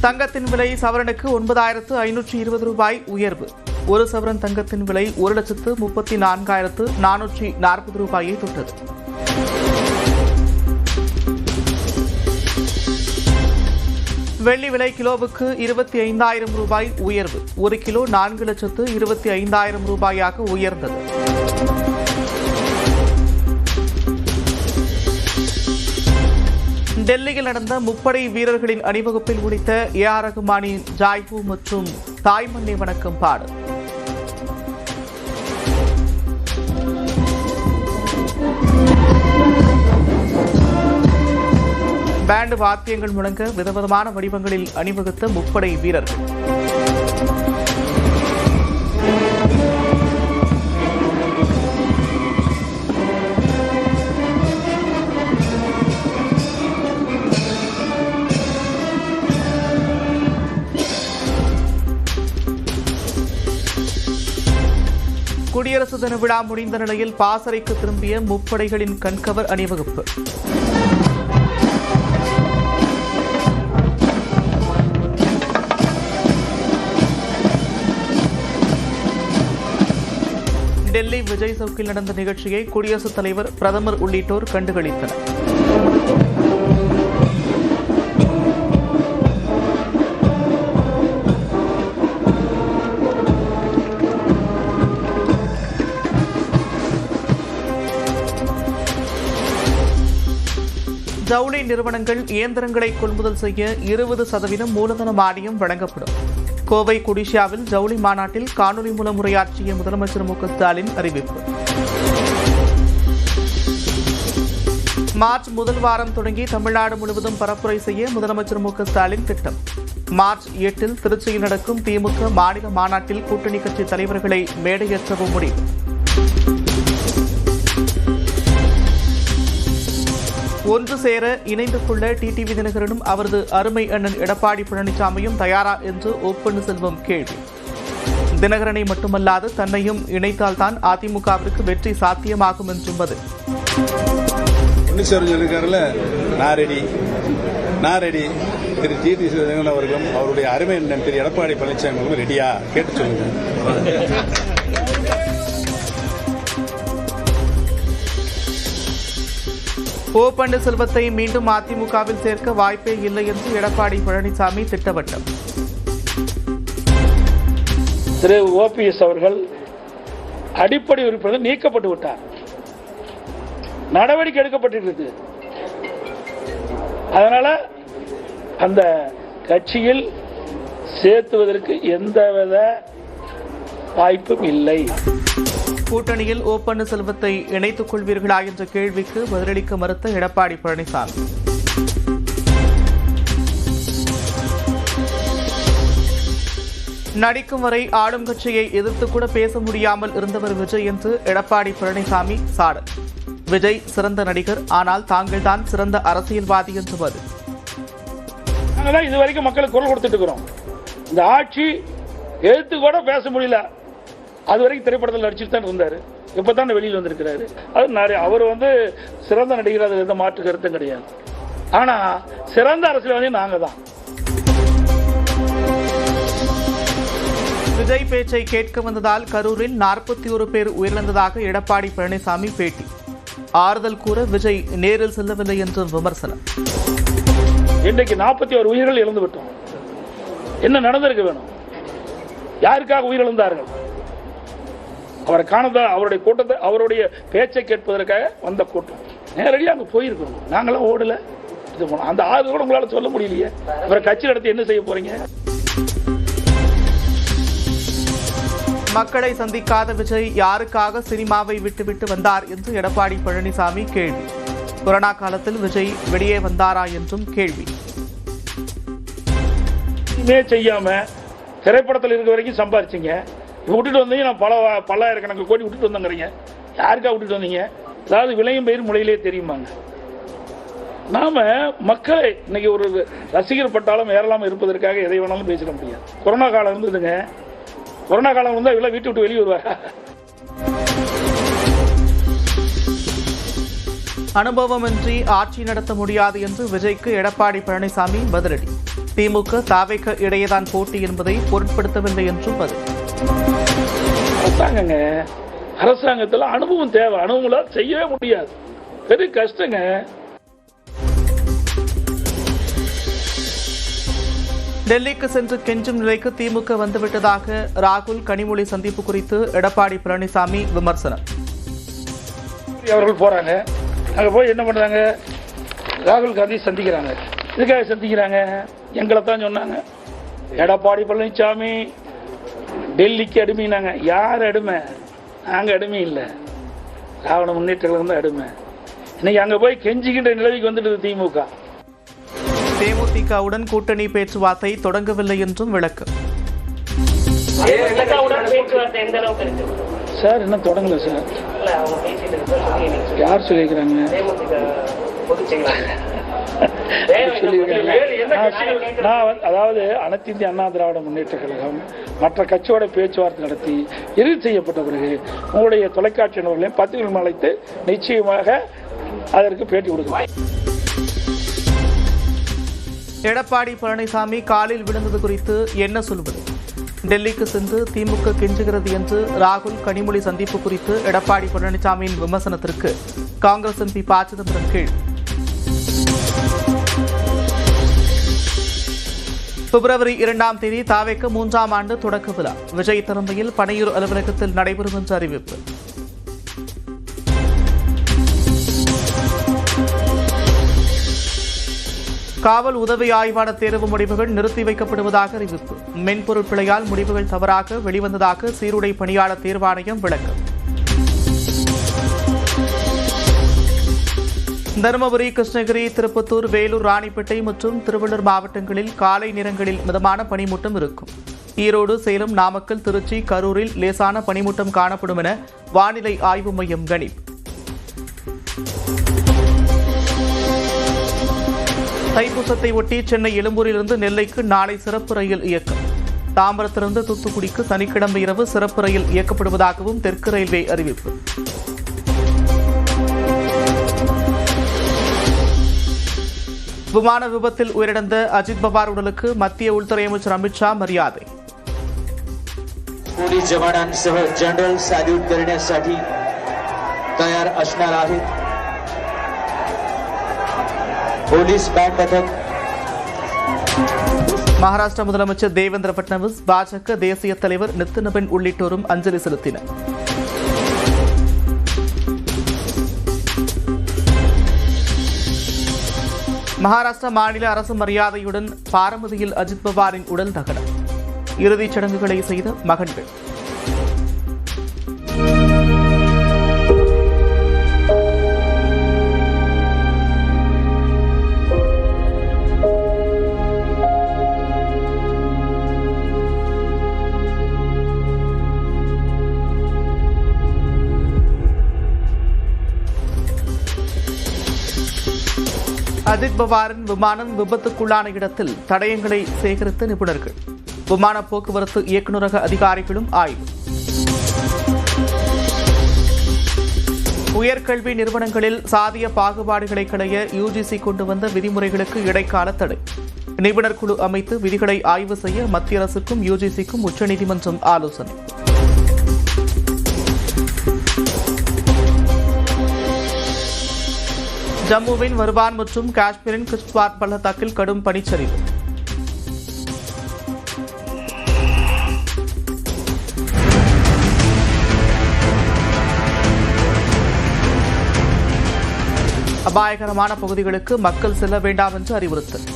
தங்கத்தின் விலை சவரனுக்கு 9,520 ரூபாய் உயர்வு. ஒரு சவரன் தங்கத்தின் விலை 1,34,440 ரூபாயை தொட்டது. வெள்ளி விலை கிலோவுக்கு 25,000 ரூபாய் உயர்வு. ஒரு கிலோ 4,25,000 ரூபாயாக உயர்ந்தது. டெல்லியில் நடந்த முப்படை வீரர்களின் அணிவகுப்பில் ஒலித்த ஏ.ஆர். ரகுமானின் ஜாய்பூ மற்றும் தாய்மண்ணை வணக்கம் பாடல். பேண்ட் வாத்தியங்கள் முழங்க விதவிதமான வடிவங்களில் அணிவகுத்த முப்படை வீரர்கள். குடியரசு தின விழா முடிந்த நிலையில் பாசறைக்கு திரும்பிய முப்படைகளின் கண்கவர் அணிவகுப்பு. டெல்லி விஜய் சவுக்கில் நடந்த நிகழ்ச்சியை குடியரசுத் தலைவர், பிரதமர் உள்ளிட்டோர் கண்டுகளித்தனர். ஜவுளி நிறுவனங்கள் இயந்திரங்களை கொள்முதல் செய்ய 20% மூலதன மானியம் வழங்கப்படும். கோவை குடிஷியாவில் ஜவுளி மாநாட்டில் காணொலி மூலம் உரையாற்றிய முதலமைச்சர் மு.க. ஸ்டாலின் அறிவிப்பு. மார்ச் முதல் வாரம் தொடங்கி தமிழ்நாடு முழுவதும் பரப்புரை செய்ய முதலமைச்சர் மு.க. ஸ்டாலின் திட்டம். மார்ச் 8 திருச்சியில் நடக்கும் திமுக மாநில மாநாட்டில் கூட்டணி கட்சி தலைவர்களை மேடையேற்றவும் முடிவு. ஒன்று சேர இணைந்து கொள்ள டிடிவி தினகரனும் அவரது அருமை அண்ணன் எடப்பாடி பழனிசாமியும் தயாரா என்று ஓ. பன்னீர்செல்வம் கேள்வி. தினகரனை மட்டுமல்லாது தன்னையும் இணைத்தால்தான் அதிமுகவிற்கு வெற்றி சாத்தியமாகும் என்றும் பதில். திரு டிடிவி தினகரன் அவர்களும் அவருடைய அருமை அண்ணன் திரு எடப்பாடி பழனிசாமி அவர்களும் ரெடியா கேட்டு சொல்லுங்க. ஓ. பன்னீர்செல்வத்தை மீண்டும் அதிமுகவில் சேர்க்க வாய்ப்பே இல்லை என்று எடப்பாடி பழனிசாமி திட்டவட்டம். திரு ஓபிஎஸ் அவர்கள் அடிப்படை உறுப்பினர் நீக்கப்பட்டு விட்டார். நடவடிக்கை எடுக்கப்பட்டிருக்கு. அதனால அந்த கட்சியில் சேர்த்துவதற்கு எந்தவித வாய்ப்பும் இல்லை. கூட்டணியில் ஓ. பன்னீர்செல்வத்தை இணைத்துக் கொள்வீர்களா என்ற கேள்விக்கு பதிலளிக்க மறுத்த எடப்பாடி பழனிசாமி. நடிக்கும் வரை ஆளும் கட்சியை எதிர்த்து கூட பேச முடியாமல் இருந்தவர் விஜய் என்று எடப்பாடி பழனிசாமி சாடல். விஜய் சிறந்த நடிகர், ஆனால் தாங்கள் தான் சிறந்த அரசியல்வாதி என்று பதில். நாங்கள் இதுவரைக்கும் மக்களுக்கு குரல் கொடுத்துட்டு இருக்கிறோம். இந்த ஆட்சி எதிர்த்து கூட பேச முடியல. அது வரைக்கும் திரைப்படத்தில் நடிச்சுட்டு தான் இருந்தாரு. இப்பதான் வெளியில் வந்திருக்கிறாரு. அது அவர் சிறந்த நடிகர், அது எந்த மாற்று கருத்தும் கிடையாது. ஆனா சிறந்த அரசியல்வாதி நாங்க தான். விஜய் பேச்சை கேட்க வந்ததால் கரூரில் 41 பேர் உயிரிழந்ததாக எடப்பாடி பழனிசாமி பேட்டி. ஆறுதல் கூற விஜய் நேரில் செல்லவில்லை என்று விமர்சனம். இன்றைக்கு 41 உயிர்கள் இழந்து விட்டோம். என்ன நடந்திருக்க வேணும்? யாருக்காக உயிரிழந்தார்கள்? அவரை காணதா, அவருடைய கூட்டத்தை, அவருடைய பேச்சை கேட்பதற்காக வந்த கூட்டம். நேரடியாக அங்கே போயிருக்கணும். நாங்களாம் ஓடல. அந்த ஆறு கூட உங்களால சொல்ல முடியலையே. அவரை கட்சி நடத்தி என்ன செய்ய போறீங்க? மக்களை சந்திக்காத விஜய் யாருக்காக சினிமாவை விட்டுவிட்டு வந்தார் என்று எடப்பாடி பழனிசாமி கேள்வி. கொரோனா காலத்தில் விஜய் வெளியே வந்தாரா என்றும் கேள்வி. செய்யாம திரைப்படத்தில் இருக்க வரைக்கும் சம்பாரிச்சிங்க. விட்டுட்டு வந்தீங்க. நான் பல்லாயிரக்கணக்கு கோடி விட்டுட்டு வந்தேங்கிறீங்க. யாருக்கா விட்டுட்டு வந்தீங்க? அதாவது விலையும் பயிர் முறையிலே தெரியுமாங்க. நாம மக்களை இன்னைக்கு ஒரு ரசிகர் பட்டாலும் ஏறலாமல் இருப்பதற்காக எதை வேணாலும் பேசிட முடியாது. கொரோனா காலம் இருந்ததுங்க. கொரோனா காலம் இருந்தால் இவ்வளோ வீட்டு விட்டு வெளியே வருவாங்க. அனுபவமின்றி ஆட்சி நடத்த முடியாது என்று விஜய்க்கு எடப்பாடி பழனிசாமி பதிலடி. திமுக தாவேக இடையேதான் போட்டி என்பதை பொருட்படுத்தவில்லை என்றும் பதில். அரசாங்கத்தில் அனுபவம் தேவை, அனுபவம் செய்யவே முடியாது, பெரிய கஷ்டங்க. டெல்லிக்கு சென்று கெஞ்சும் நிலைக்கு திமுக வந்துவிட்டதாக ராகுல் கனிமொழி சந்திப்பு குறித்து எடப்பாடி பழனிசாமி விமர்சனம். அவர்கள் போறாங்க, அங்க போய் என்ன பண்றாங்க, ராகுல் காந்தி சந்திக்கிறாங்க. இதுக்காக சந்திக்கிறாங்க, எங்களை தான் சொன்னாங்க எடப்பாடி பழனிசாமி டெல்லிக்கு அடிமைனாங்க. யார் அடிமை? நாங்க அடிமை இல்லை, திராவிட முன்னேற்ற கழகம் தான் அடிமை. இன்னைக்கு அங்க போய் கெஞ்சிக்கின்ற நிலைக்கு வந்துட்டு திமுக. தேமுதிகவுடன் கூட்டணி பேச்சுவார்த்தை தொடங்கவில்லை என்றும் விளக்கம். சார் இன்னும் தொடங்கல சார். யார் சொல்லியிருக்கிறாங்க? அதாவது அனைத்து இந்திய அண்ணா திராவிட முன்னேற்ற கழகம் மற்ற கட்சியோட பேச்சுவார்த்தை நடத்தி இறுதி செய்யப்பட்ட பிறகு உங்களுடைய தொலைக்காட்சி நபர்களையும் பத்திரிகைகளும் அழைத்து நிச்சயமாக அதற்கு பேட்டி கொடுக்கலாம். எடப்பாடி பழனிசாமி காலில் விழுந்தது குறித்து என்ன சொல்வது? டெல்லிக்கு சென்று திமுக கெஞ்சுகிறது என்று ராகுல் கனிமொழி சந்திப்பு குறித்து எடப்பாடி பழனிசாமியின் விமர்சனத்திற்கு காங்கிரஸ் எம்பி ப. சிதம்பரம் கேள்வி. பிப்ரவரி 2ஆம் தேதி தாவேக 3ஆம் ஆண்டு தொடக்க விழா. விஜய் தலைமையில் பனையூர் அலுவலகத்தில் நடைபெறும் என்று அறிவிப்பு. காவல் உதவி ஆய்வாளர் தேர்வு முடிவுகள் நிறுத்தி வைக்கப்படுவதாக அறிவிப்பு. மென்பொருள் பிழையால் முடிவுகள் தவறாக வெளிவந்ததாக சீருடை பணியாளர் தேர்வாணையம் விளக்கம். தருமபுரி, கிருஷ்ணகிரி, திருப்பத்தூர், வேலூர், ராணிப்பேட்டை மற்றும் திருவள்ளூர் மாவட்டங்களில் காலை நேரங்களில் மிதமான பனிமூட்டம் இருக்கும். ஈரோடு, சேலம், நாமக்கல், திருச்சி, கரூரில் லேசான பனிமூட்டம் காணப்படும் என வானிலை ஆய்வு மையம் கணிப்பு. தைப்பூசத்தை ஒட்டி சென்னை எழும்பூரிலிருந்து நெல்லைக்கு நாளை சிறப்பு ரயில் இயக்கம். தாம்பரத்திலிருந்து தூத்துக்குடிக்கு சனிக்கிழமை இரவு சிறப்பு ரயில் இயக்கப்படுவதாகவும் தெற்கு ரயில்வே அறிவிப்பு. விமான விபத்தில் உயிரிழந்த அஜித் பவார் உடலுக்கு மத்திய உள்துறை அமைச்சர் அமித்ஷா மரியாதை. पोलीस जवानांसह जनरल सॅल्यूट करण्यासाठी तयार असणार आहेत. पोलीस बँड पथक. மகாராஷ்டிரா முதலமைச்சர் தேவேந்திர பட்னவிஸ், பாஜக தேசிய தலைவர் நித்தின் உள்ளிட்டோரும் அஞ்சலி செலுத்தினர். மகாராஷ்டிரா மாநில அரசு மரியாதையுடன் பாரமதியில் அஜித் பவாரின் உடல் தகனம். இறுதிச் சடங்குகளை செய்த மகன்கள். அஜித் பவாரின் விமானம் விபத்துக்குள்ளான இடத்தில் தடயங்களை சேகரித்த நிபுணர்கள். விமான போக்குவரத்து இயக்குநரக அதிகாரிகளும் ஆய்வு. உயர்கல்வி நிறுவனங்களில் சாதிய பாகுபாடுகளை களைய யுஜிசி கொண்டு வந்த விதிமுறைகளுக்கு இடைக்கால தடை. நிபுணர் குழு அமைத்து விதிகளை ஆய்வு செய்ய மத்திய அரசுக்கும் யுஜிசிக்கும் உச்சநீதிமன்றம் ஆலோசனை. ஜம்முவின் வர்வான் மற்றும் காஷ்மீரின் கிஷ்த்வார் பள்ளத்தாக்கில் கடும் பனிச்சரிவு. அபாயகரமான பகுதிகளுக்கு மக்கள் செல்ல வேண்டாம் என்று அறிவுறுத்தல்.